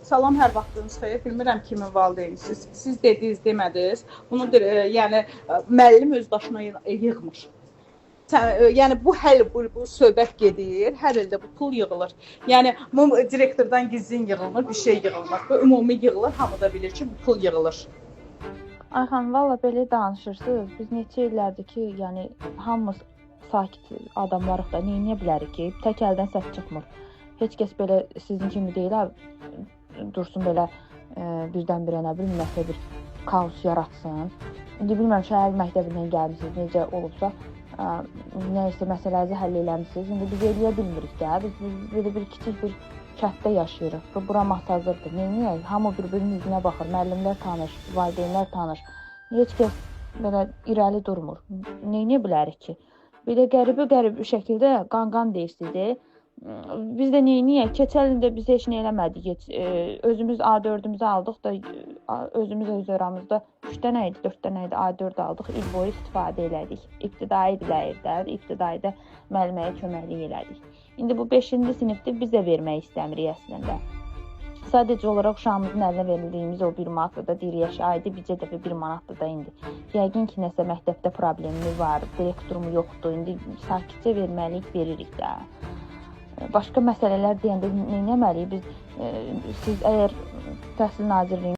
Salam, hər vaxtınız xeyir. Bilmirəm kimin valideynisiniz. Siz dediniz, demədiniz. Bunu yəni müəllim öz başına yığmır. Yəni bu söhbət gedir. Hər ildə bu pul yığılır. Yəni bu direktordan gizlin yığılmır, bir şey yığılmır. Bu ümumi yığılır, hamı da bilir ki, bu pul yığılır. Ayxan, valla belə danışırsınız. Biz neçə illərdir ki, yəni hamımız sakit adamlarıq da, neyə bilərik ki, tək əldən səs çıxmır. Heç kəs belə sizin kimi deyil, dursun belə birdən-birə nə bilim, nəsə bir kaos yaratsın. İndi bilmirəm, şəhər məktəbindən gəlmisiniz, necə olubsa, nəysə məsələnizi həll eləmişsiniz. İndi biz eləyə bilmirik də, biz belə bir kiçik bir kənddə yaşayırıq. Bura masazırdır. Neyini? Hamı bir-birinin üzünə baxır. Müəllimlər tanış, valideynlər tanış. Heç kəs belə irəli durmur. Neyini bilərik ki? Bir də qəribə şəkildə qan deyirsiniz. Biz də neyiniyək? Keçən ildə biz heç nə eləmədik. Özümüz A4-ümüzü aldıq da, özümüz öz aramızda 3 dənə idi, 4 dənə idi A4 aldıq. İl boyu istifadə elədik. İbtidai diləyirdə, ibtidaidə müəlliməyə köməklik elədik. İndi bu 5-ci sinifdə bizə vermək istəmirik əslində. Sadəcə olaraq uşağımızın əlinə verildiyimiz o 1 manat da deyir yaşaydı, bircə dəfə 1 manatdır da indi. Yəqin ki, nəsə məktəbdə problemi var, direktorum yoxdur, indi sakitcə verməliyik, veririk də. Başqa məsələlər deyəndə nə etməliyik? Siz əgər Təhsil Nazirliyinin